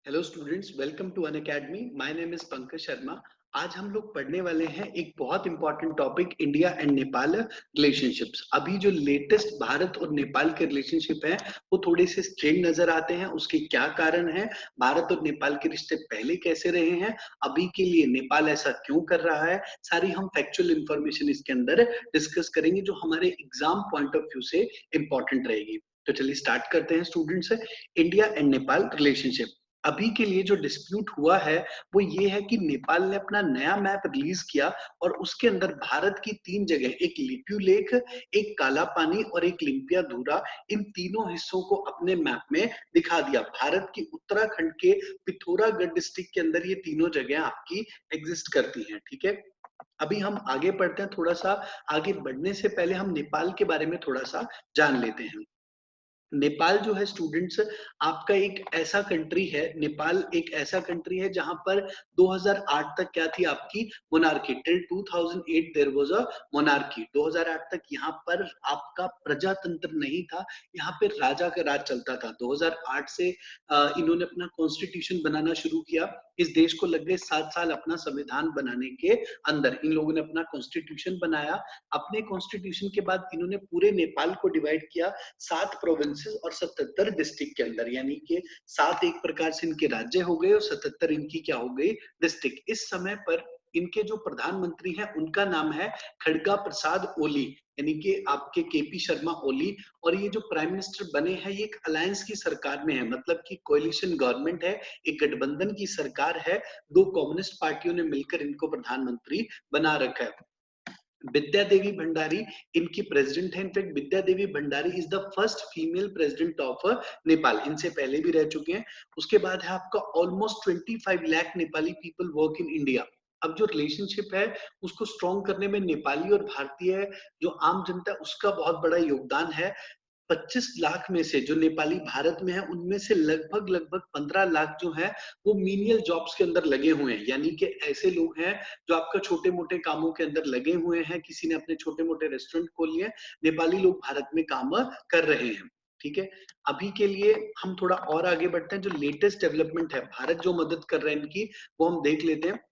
Hello students, welcome to Unacademy. My name is Pankaj Sharma. आज हम लोग पढ़ने वाले हैं एक बहुत important topic, India and Nepal relationships. अभी जो लेटेस्ट भारत और नेपाल के रिलेशनशिप है वो थोड़े से स्ट्रेन नजर आते हैं। उसके क्या कारण है? भारत और नेपाल के रिश्ते पहले कैसे रहे हैं, अभी के लिए नेपाल ऐसा क्यों कर रहा है, सारी हम फैक्चुअल इंफॉर्मेशन इसके अंदर डिस्कस करेंगे जो हमारे एग्जाम पॉइंट ऑफ व्यू से इंपॉर्टेंट रहेगी। तो चलिए स्टार्ट करते हैं students. India and Nepal relationship अभी के लिए जो डिस्प्यूट हुआ है वो ये है कि नेपाल ने अपना नया मैप रिलीज किया और उसके अंदर भारत की तीन जगह, एक लिप्यू लेक, एक काला पानी और एक लिम्पिया धूरा, इन तीनों हिस्सों को अपने मैप में दिखा दिया। भारत की उत्तराखंड के पिथौरागढ़ डिस्ट्रिक्ट के अंदर ये तीनों जगह आपकी एग्जिस्ट करती हैं। ठीक है, अभी हम आगे बढ़ते हैं। थोड़ा सा आगे बढ़ने से पहले हम नेपाल के बारे में थोड़ा सा जान लेते हैं। नेपाल जो है स्टूडेंट्स, आपका एक ऐसा कंट्री है, नेपाल एक ऐसा कंट्री है जहां पर 2008 तक क्या थी आपकी monarchy. Till 2008 there was a monarchy. 2008 तक यहाँ पर आपका प्रजातंत्र नहीं था, यहाँ पे राजा का राज चलता था। 2008 से इन्होंने अपना कॉन्स्टिट्यूशन बनाना शुरू किया। इस देश को लग गए 7 साल अपना संविधान बनाने के अंदर। इन लोगों ने अपना कॉन्स्टिट्यूशन बनाया। अपने कॉन्स्टिट्यूशन के बाद इन्होंने पूरे नेपाल को डिवाइड किया 7 प्रोविंसेस और 77 डिस्ट्रिक्ट के अंदर, यानी कि 7 एक प्रकार से इनके राज्य हो गए और 77 इनकी क्या हो गई, डिस्ट्रिक्ट। इस समय पर इनके जो प्रधानमंत्री हैं उनका नाम है खड़गा प्रसाद ओली, यानी कि आपके केपी शर्मा ओली। और ये जो प्राइम मिनिस्टर बने हैं ये एक अलायंस की सरकार में है, मतलब कि कोलिशन गवर्नमेंट है, एक गठबंधन की सरकार है। दो कम्युनिस्ट पार्टियों ने मिलकर इनको प्रधानमंत्री बना रखा है। विद्या देवी भंडारी इनकी प्रेसिडेंट है। In fact Vidya Devi Bhandari is the first female president of Nepal. इनसे पहले भी रह चुके हैं। उसके बाद है आपका almost 25 lakh Nepali people work in India. अब जो रिलेशनशिप है उसको स्ट्रॉन्ग करने में नेपाली और भारतीय जो आम जनता है उसका बहुत बड़ा योगदान है। 25 लाख में से जो नेपाली भारत में है उनमें से लगभग लगभग 15 लाख जो है वो मीनियल जॉब्स के अंदर लगे हुए हैं, यानी कि ऐसे लोग हैं जो आपका छोटे मोटे कामों के अंदर लगे हुए हैं। किसी ने अपने छोटे मोटे रेस्टोरेंट खोल लिए, नेपाली लोग भारत में काम कर रहे हैं। ठीक है, अभी के लिए हम थोड़ा और आगे बढ़ते हैं। जो लेटेस्ट डेवलपमेंट है, भारत जो मदद कर रहा है इनकी, वो हम देख लेते हैं।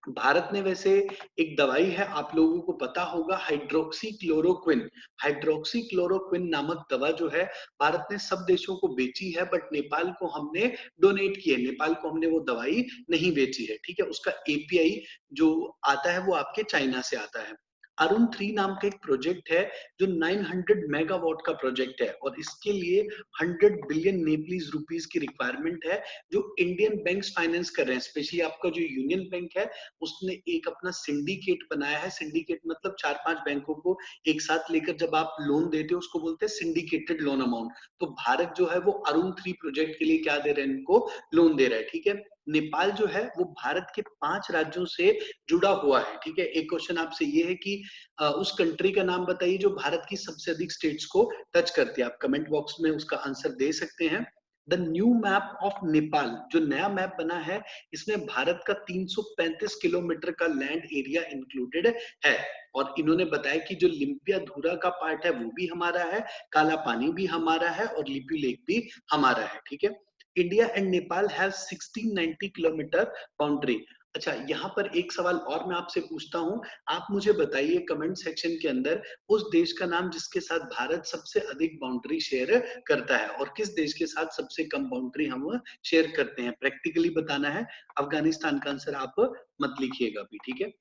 भारत ने वैसे एक दवाई है, आप लोगों को पता होगा, हाइड्रोक्सी क्लोरोक्विन। हाइड्रोक्सी क्लोरोक्विन नामक दवा जो है भारत ने सब देशों को बेची है, बट नेपाल को हमने डोनेट की है। नेपाल को हमने वो दवाई नहीं बेची है। ठीक है, उसका एपीआई जो आता है वो आपके चाइना से आता है। अरुण 3 नाम का एक प्रोजेक्ट है जो 900 मेगावाट का प्रोजेक्ट है और इसके लिए 100 बिलियन नेपालीज रुपीस की रिक्वायरमेंट है, जो इंडियन बैंक्स फाइनेंस कर रहे हैं। स्पेशली आपका जो यूनियन बैंक है उसने एक अपना सिंडिकेट बनाया है। सिंडिकेट मतलब 4-5 बैंकों को एक साथ लेकर जब आप लोन देते हो उसको बोलते हैं सिंडिकेटेड लोन अमाउंट। तो भारत जो है वो अरुण 3 प्रोजेक्ट के लिए क्या दे रहा है, इनको लोन दे रहा है। ठीक है, नेपाल जो है वो भारत के 5 राज्यों से जुड़ा हुआ है। ठीक है, एक क्वेश्चन आपसे ये है कि उस कंट्री का नाम बताइए जो भारत की सबसे अधिक स्टेट्स को टच करती है। आप कमेंट बॉक्स में उसका आंसर दे सकते हैं। The new map of Nepal, जो नया मैप बना है इसमें भारत का 335 किलोमीटर का लैंड एरिया इंक्लूडेड है। और इन्होंने बताया कि जो लिम्पिया धूरा का पार्ट है वो भी हमारा है, काला पानी भी हमारा है और लिप्यू लेक भी हमारा है। ठीक है, India and Nepal have 1690 kilometre boundary. अच्छा, यहाँ पर एक सवाल और मैं आपसे पूछता हूँ। आप मुझे बताइए कमेंट सेक्शन के अंदर उस देश का नाम जिसके साथ भारत सबसे अधिक बाउंड्री शेयर करता है, और किस देश के साथ सबसे कम बाउंड्री हम शेयर करते हैं। प्रैक्टिकली बताना है। अफगानिस्तान का आंसर आप मत लिखिएगा अभी। ठीक है,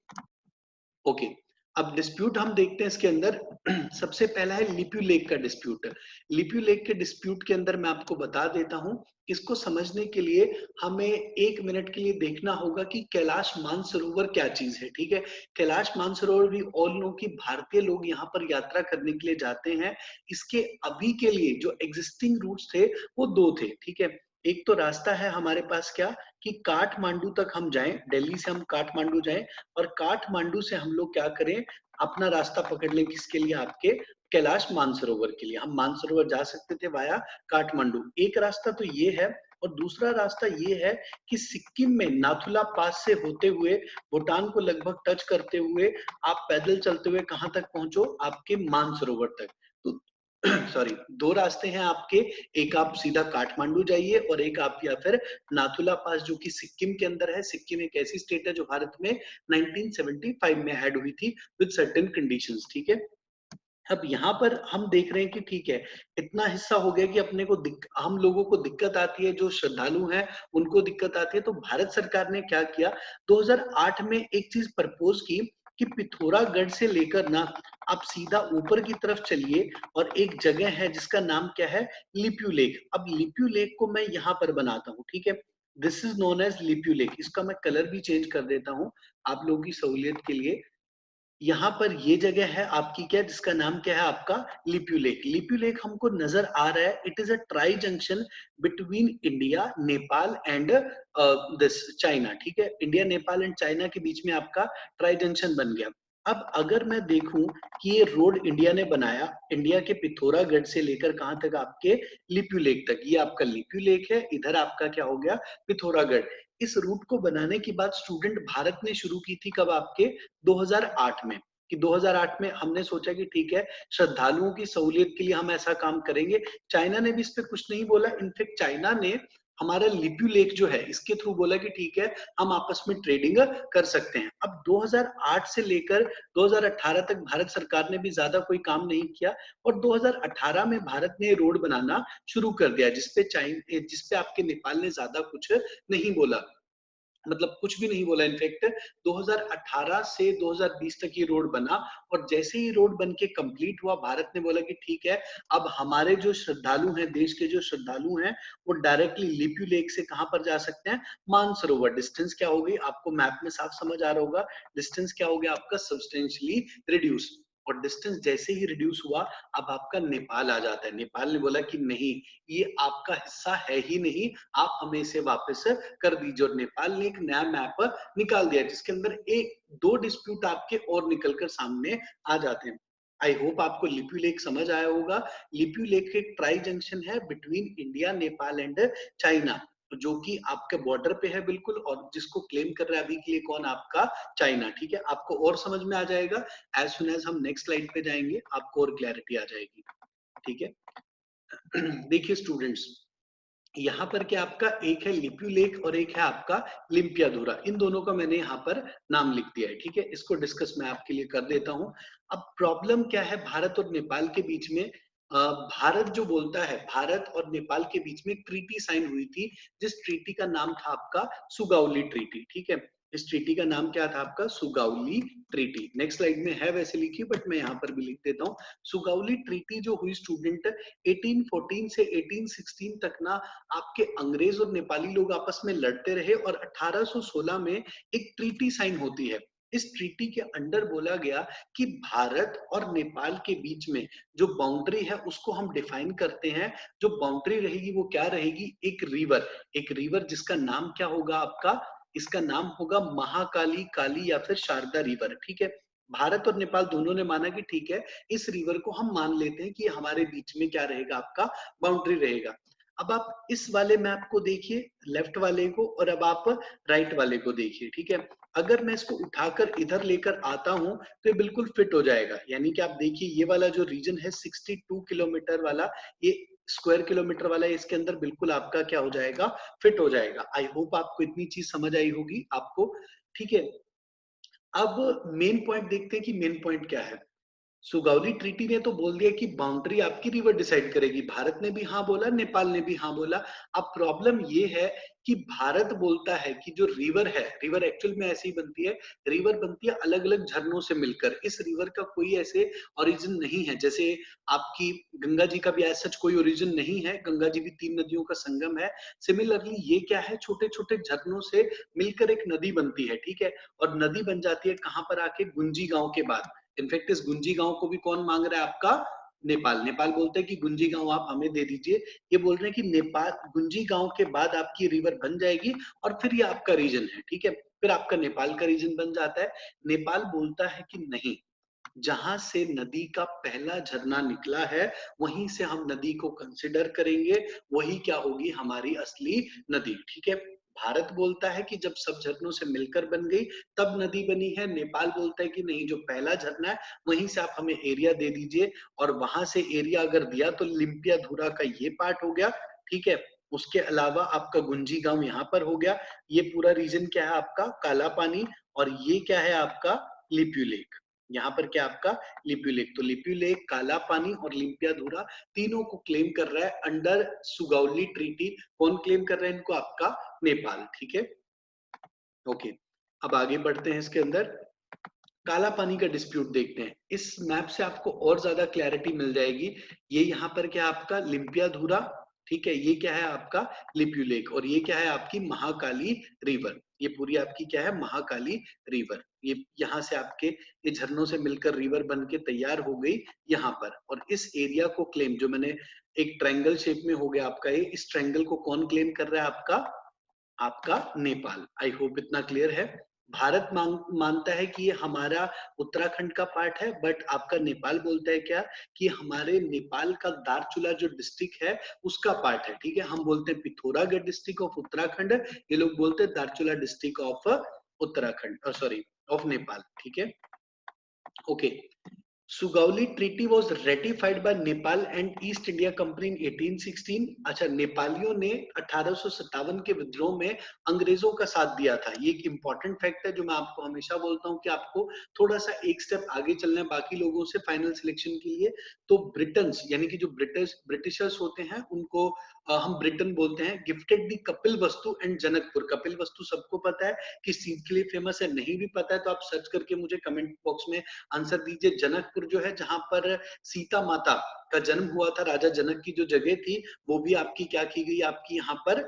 ओके। अब डिस्प्यूट हम देखते हैं इसके अंदर। सबसे पहला है लिप्यू लेक का डिस्प्यूट। लिप्यू लेक के डिस्प्यूट के अंदर मैं आपको बता देता हूं, इसको समझने के लिए हमें 1 मिनट के लिए देखना होगा कि कैलाश मानसरोवर क्या चीज है। ठीक है, कैलाश मानसरोवर भी ऑल नो कि भारतीय लोग यहाँ पर यात्रा करने के लिए जाते हैं। इसके अभी के लिए जो एग्जिस्टिंग रूट्स थे वो दो थे। ठीक है, एक तो रास्ता है हमारे पास क्या, कि काठमांडू तक हम जाएं, दिल्ली से हम काठमांडू जाएं और काठमांडू से हम लोग क्या करें, अपना रास्ता पकड़ लें किसके लिए, आपके कैलाश मानसरोवर के लिए। हम मानसरोवर जा सकते थे वाया काठमांडू। एक रास्ता तो ये है, और दूसरा रास्ता ये है कि सिक्किम में नाथुला पास से होते हुए भूटान को लगभग टच करते हुए आप पैदल चलते हुए कहां तक पहुंचो, आपके मानसरोवर तक। तो सॉरी, दो रास्ते हैं आपके। एक आप सीधा काठमांडू जाइए और एक आप या फिर नाथुला पास जो कि सिक्किम के अंदर है। सिक्किम एक ऐसी स्टेट है जो भारत में 1975 में ऐड हुई थी विद सर्टेन कंडीशंस, ठीक है। अब यहाँ पर हम देख रहे हैं कि ठीक है, इतना हिस्सा हो गया कि अपने को हम लोगों को दिक्कत आती है, जो श्रद्धालु हैं उनको दिक्कत आती है। तो भारत सरकार ने क्या किया, 2008 में एक चीज प्रपोज की कि पिथौरागढ़ से लेकर ना आप सीधा ऊपर की तरफ चलिए और एक जगह है जिसका नाम क्या है, लिप्यू लेक। अब लिप्यू लेक को मैं यहाँ पर बनाता हूँ, ठीक है। This is known as Lipulekh. इसका मैं कलर भी चेंज कर देता हूँ आप लोगों की सहूलियत के लिए। यहाँ पर ये जगह है आपकी क्या, जिसका नाम क्या है आपका, लिप्यू लेक। लिप्यू लेक हमको नजर आ रहा है। It is a tri junction between India, Nepal and this China, ठीक है। इंडिया, नेपाल एंड चाइना के बीच में आपका ट्राई जंक्शन बन गया। अब अगर मैं देखूं कि ये रोड इंडिया ने बनाया, इंडिया के पिथौरागढ़ से लेकर कहां तक, आपके लिप्यू लेक तक। ये आपका लिप्यू लेक है, इधर आपका क्या हो गया, पिथौरागढ़। इस रूट को बनाने की बात स्टूडेंट भारत ने शुरू की थी कब, आपके 2008 में। कि 2008 में हमने सोचा कि ठीक है, श्रद्धालुओं की सहूलियत के लिए हम ऐसा काम करेंगे। चाइना ने भी इस पे कुछ नहीं बोला। इनफेक्ट चाइना ने हमारा लिप्यू लेक जो है इसके थ्रू बोला कि ठीक है, हम आपस में ट्रेडिंग कर सकते हैं। अब 2008 से लेकर 2018 तक भारत सरकार ने भी ज्यादा कोई काम नहीं किया और 2018 में भारत ने रोड बनाना शुरू कर दिया, जिसपे आपके नेपाल ने ज्यादा कुछ नहीं बोला, मतलब कुछ भी नहीं बोला। इनफैक्ट 2018 से 2020 तक ये रोड बना और जैसे ही रोड बन के कंप्लीट हुआ, भारत ने बोला कि ठीक है, अब हमारे जो श्रद्धालु हैं, देश के जो श्रद्धालु हैं, वो डायरेक्टली लिप्यू लेक से कहां पर जा सकते हैं, मानसरोवर। डिस्टेंस क्या होगी, आपको मैप में साफ समझ आ रहा होगा। डिस्टेंस क्या हो गया आपका, सब्सटेंशियली रिड्यूस। और डिस्टेंस जैसे ही रिड्यूस हुआ, अब आपका नेपाल आ जाता है। नेपाल ने बोला कि नहीं, ये आपका हिस्सा है ही नहीं, आप हमें इसे वापस कर दीजिए। और नेपाल ने एक नया मैप निकाल दिया जिसके अंदर एक दो डिस्प्यूट आपके और निकलकर सामने आ जाते हैं। आई होप आपको लिप्यू लेक समझ आया होगा। लिप्यू लेक एक ट्राई जंक्शन है between India, Nepal and China, जो कि आपके बॉर्डर पे है बिल्कुल, और जिसको क्लेम कर रहा है अभी के लिए कौन, आपका चाइना, ठीक है। आपको और समझ में आ जाएगा, एज सुन एज हम नेक्स्ट स्लाइड पे जाएंगे आपको और क्लैरिटी आ जाएगी, ठीक है। देखिए स्टूडेंट्स, यहाँ पर क्या आपका एक है लिप्यू लेक और एक है आपका लिम्पियाधुरा। इन दोनों का मैंने यहाँ पर नाम लिख दिया है, ठीक है। इसको डिस्कस मैं आपके लिए कर देता हूँ। अब प्रॉब्लम क्या है भारत और नेपाल के बीच में, भारत जो बोलता है, भारत और नेपाल के बीच में ट्रीटी साइन हुई थी, जिस ट्रीटी का नाम था आपका सुगाउली ट्रीटी, ठीक है। इस ट्रीटी का नाम क्या था आपका, सुगाउली ट्रीटी। नेक्स्ट स्लाइड में है वैसे लिखी, बट मैं यहाँ पर भी लिख देता हूँ। सुगाउली ट्रीटी जो हुई स्टूडेंट 1814 से 1816 तक ना, आपके अंग्रेज और नेपाली लोग आपस में लड़ते रहे और 1816 में एक ट्रीटी साइन होती है। इस ट्रीटी के अंडर बोला गया कि भारत और नेपाल के बीच में जो बाउंड्री है उसको हम डिफाइन करते हैं। जो बाउंड्री रहेगी वो क्या रहेगी, एक रिवर जिसका नाम क्या होगा आपका, इसका नाम होगा महाकाली, काली या फिर शारदा रिवर, ठीक है। भारत और नेपाल दोनों ने माना कि ठीक है, इस रिवर को हम मान लेते हैं कि हमारे बीच में क्या रहेगा, आपका बाउंड्री रहेगा। अब आप इस वाले मैप को देखिए, लेफ्ट वाले को, और अब आप राइट वाले को देखिए, ठीक है। अगर मैं इसको उठाकर इधर लेकर आता हूं तो ये बिल्कुल फिट हो जाएगा। यानी कि आप देखिए, ये वाला जो रीजन है 62 किलोमीटर वाला, ये स्क्वायर किलोमीटर वाला, इसके अंदर बिल्कुल आपका क्या हो जाएगा, फिट हो जाएगा। आई होप आपको इतनी चीज समझ आई होगी आपको, ठीक है। अब मेन पॉइंट देखते हैं कि मेन पॉइंट क्या है। सुगाउली ट्रीटी ने तो बोल दिया कि बाउंड्री आपकी रिवर डिसाइड करेगी। भारत ने भी हाँ बोला, नेपाल ने भी हाँ बोला। अब प्रॉब्लम ये है कि भारत बोलता है कि जो रिवर है, रिवर एक्चुअल में ऐसे ही बनती है, रिवर बनती है अलग अलग झरनों से मिलकर। इस रिवर का कोई ऐसे ओरिजिन नहीं है, जैसे आपकी गंगा जी का भी ऐसा सच कोई ओरिजिन नहीं है। गंगा जी भी 3 नदियों का संगम है। सिमिलरली ये क्या है, छोटे छोटे झरनों से मिलकर एक नदी बनती है, ठीक है। और नदी बन जाती है कहाँ पर आके, गुंजी गांव के बाद। इनफैक्ट इस गुंजी गांव को भी कौन मांग रहा है, आपका नेपाल। नेपाल बोलते हैं कि गुंजी गांव आप हमें दे दीजिए। ये बोल रहे हैं कि नेपाल गुंजी गांव के बाद आपकी रिवर बन जाएगी और फिर ये आपका रीजन है, ठीक है। फिर आपका नेपाल का रीजन बन जाता है। नेपाल बोलता है कि नहीं, जहां से नदी का पहला झरना निकला है वहीं से हम नदी को कंसिडर करेंगे, वही क्या होगी, हमारी असली नदी, ठीक है। भारत बोलता है कि जब सब झरनों से मिलकर बन गई तब नदी बनी है। नेपाल बोलता है कि नहीं, जो पहला झरना है वहीं से आप हमें एरिया दे दीजिए, और वहां से एरिया अगर दिया तो लिम्पिया धुरा का ये पार्ट हो गया, ठीक है। उसके अलावा आपका गुंजी गांव यहाँ पर हो गया। ये पूरा रीजन क्या है आपका काला पानी, और ये क्या है आपका लिप्यू लेक। यहाँ पर क्या आपका लिप्यू लेक, तो लिप्यू लेक, काला पानी और लिम्पिया धुरा तीनों को क्लेम कर रहा है अंडर सुगौली ट्रीटी। कौन क्लेम कर रहा है इनको? आपका नेपाल, ठीक है। ओके, अब आगे बढ़ते हैं इसके अंदर। काला पानी का डिस्प्यूट देखते हैं। इस मैप से आपको और ज्यादा क्लैरिटी मिल जाएगी। ये यहाँ पर क्या आपका लिम्पिया धुरा, ठीक है। ये क्या है आपका लिप्यू लेक, और ये क्या है आपकी महाकाली रिवर। ये पूरी आपकी क्या है महाकाली रिवर। ये यहाँ से आपके ये झरनों से मिलकर रिवर बन के तैयार हो गई यहाँ पर। और इस एरिया को क्लेम, जो मैंने एक ट्रायंगल शेप में हो गया आपका ये, इस ट्रायंगल को कौन क्लेम कर रहा है? आपका आपका नेपाल। आई होप इतना क्लियर है। भारत मानता है कि ये हमारा उत्तराखंड का पार्ट है, बट आपका नेपाल बोलता है क्या कि हमारे नेपाल का दारचूला जो डिस्ट्रिक्ट है उसका पार्ट है, ठीक है। हम बोलते हैं पिथौरागढ़ डिस्ट्रिक्ट ऑफ उत्तराखंड, ये लोग बोलते हैं Darchula district of Uttarakhand, sorry of Nepal, ठीक है। Okay, Sugauli treaty was ratified by Nepal and East India Company in 1816। अच्छा, नेपालियों ने 1857 के विद्रोह में अंग्रेजों का साथ दिया था। ये एक इंपॉर्टेंट फैक्ट है जो मैं आपको हमेशा बोलता हूँ कि आपको थोड़ा सा एक स्टेप आगे चलना है बाकी लोगों से फाइनल सिलेक्शन के लिए। तो ब्रिटन्स यानी कि जो ब्रिटिशर्स होते हैं उनको हम ब्रिटेन बोलते हैं, गिफ्टेड दी कपिल वस्तु एंड जनकपुर। कपिल वस्तु सबको पता है किस चीज के लिए फेमस है, नहीं भी पता है तो आप सर्च करके मुझे कमेंट बॉक्स में आंसर दीजिए। जनकपुर जो है जहां पर सीता माता का जन्म हुआ था, राजा जनक की जो जगह थी वो भी आपकी क्या की गई, आपकी यहाँ पर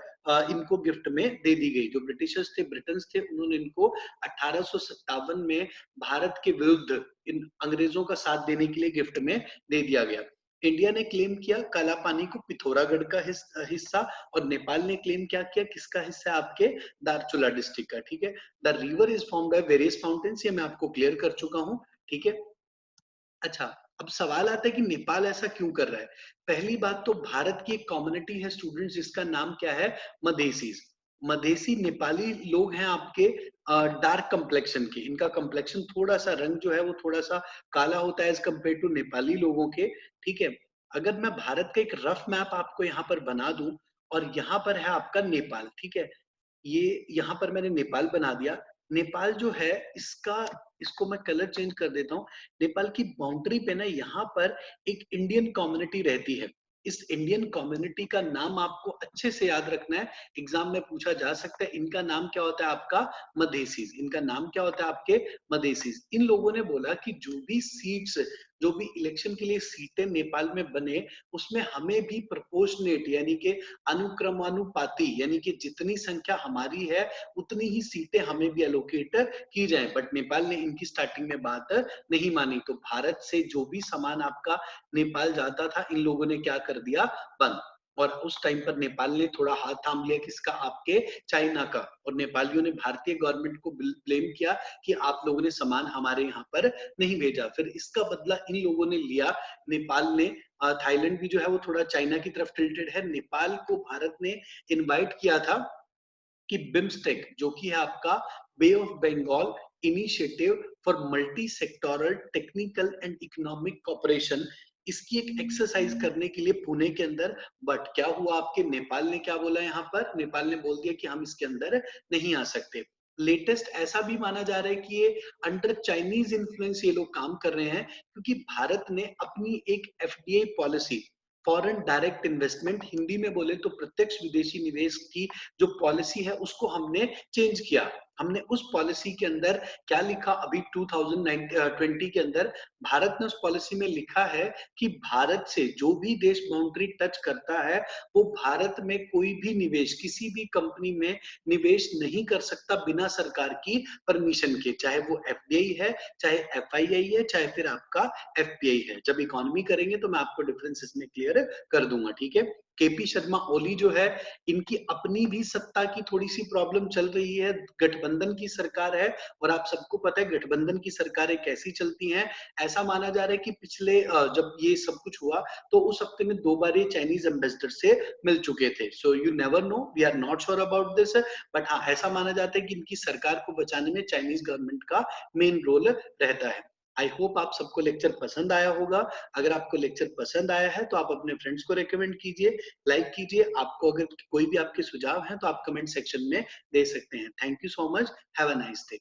इनको गिफ्ट में दे दी गई। जो ब्रिटिशर्स थे, ब्रिटन्स थे, उन्होंने इनको 1857 में भारत के विरुद्ध इन अंग्रेजों का साथ देने के लिए गिफ्ट में दे दिया गया। इंडिया ने क्लेम किया काला पानी को पिथौरागढ़ का हिस्सा, और नेपाल ने क्लेम क्या किया, किसका हिस्सा? आपके दारचूला डिस्ट्रिक्ट का, ठीक है। The river is formed by various fountains, ये मैं आपको क्लियर कर चुका हूँ, ठीक है। अच्छा, अब सवाल आता है कि नेपाल ऐसा क्यों कर रहा है। पहली बात तो भारत की एक कम्युनिटी है स्टूडेंट्स जिसका नाम क्या है, मधेसीज। मधेसी नेपाली लोग हैं आपके डार्क कम्प्लेक्शन के। इनका कम्प्लेक्शन थोड़ा सा, रंग जो है वो थोड़ा सा काला होता है एज कम्पेयर टू नेपाली लोगों के, ठीक है। अगर मैं भारत का एक रफ मैप आपको यहाँ पर बना दूं, और यहाँ पर है आपका नेपाल, ठीक है। ये यहाँ पर मैंने नेपाल बना दिया। नेपाल जो है इसका, इसको मैं कलर चेंज कर देता हूँ। नेपाल की बाउंड्री पे ना यहाँ पर एक इंडियन कम्युनिटी रहती है। इस इंडियन कम्युनिटी का नाम आपको अच्छे से याद रखना है, एग्जाम में पूछा जा सकता है। इनका नाम क्या होता है? आपका मधेसीज। इनका नाम क्या होता है? आपके मधेसीज। इन लोगों ने बोला कि जो भी सीट्स, जो भी इलेक्शन के लिए सीटें नेपाल में बने, उसमें हमें भी प्रोपोर्शनेट यानी कि अनुक्रमानुपाती, यानी कि जितनी संख्या हमारी है उतनी ही सीटें हमें भी एलोकेट की जाए। बट नेपाल ने इनकी स्टार्टिंग में बात नहीं मानी, तो भारत से जो भी सामान आपका नेपाल जाता था इन लोगों ने क्या कर दिया, बंद। और उस टाइम पर नेपाल ने थोड़ा हाथ थाम लिया, किसका? आपके चाइना का। और नेपालियों ने भारतीय गवर्नमेंट को ब्लेम किया कि आप लोगों ने सामान हमारे यहाँ पर नहीं भेजा। फिर इसका बदला इन लोगों ने लिया। नेपाल ने, थाईलैंड भी जो है वो थोड़ा चाइना की तरफ टिल्टेड है। नेपाल को भारत ने इनवाइट किया था कि बिम्स्टेक, जो कि है आपका bay of Bengal initiative for multi sectoral technical and economic cooperation, इसकी एक एक्सरसाइज करने के लिए पुणे के अंदर। बट क्या हुआ, आपके नेपाल ने क्या बोला यहाँ पर? नेपाल ने बोल दिया कि हम इसके अंदर नहीं आ सकते। लेटेस्ट ऐसा भी माना जा रहा है कि ये अंडर चाइनीज इन्फ्लुएंस ये लोग काम कर रहे हैं, क्योंकि भारत ने अपनी एक FDI policy, foreign direct investment, Hindi में बोले तो प्रत्यक्ष विदेशी निवेश की जो पॉलिसी है उसको हमने चेंज किया। हमने उस पॉलिसी के अंदर क्या लिखा, अभी 2020 के अंदर भारत ने उस पॉलिसी में लिखा है कि भारत से जो भी देश बाउंड्री टच करता है वो भारत में कोई भी निवेश, किसी भी कंपनी में निवेश नहीं कर सकता बिना सरकार की परमिशन के, चाहे वो एफडीआई है, चाहे एफआईआई है, चाहे फिर आपका एफपीआई है। जब इकोनॉमी करेंगे तो मैं आपको डिफरेंस इसमें क्लियर कर दूंगा, ठीक है। केपी शर्मा ओली जो है, इनकी अपनी भी सत्ता की थोड़ी सी प्रॉब्लम चल रही है। गठबंधन की सरकार है और आप सबको पता है गठबंधन की सरकारें कैसी चलती हैं। ऐसा माना जा रहा है कि पिछले जब ये सब कुछ हुआ तो उस हफ्ते में 2 बार ये चाइनीज एम्बेसडर से मिल चुके थे। So you never know, we are not sure about this, but हाँ ऐसा माना जाता है कि इनकी सरकार को बचाने में चाइनीज गवर्नमेंट का मेन रोल रहता है। आई होप आप सबको लेक्चर पसंद आया होगा। अगर आपको लेक्चर पसंद आया है तो आप अपने फ्रेंड्स को रेकमेंड कीजिए, लाइक कीजिए। आपको अगर कोई भी आपके सुझाव हैं तो आप कमेंट सेक्शन में दे सकते हैं। Thank you so much, have a nice day.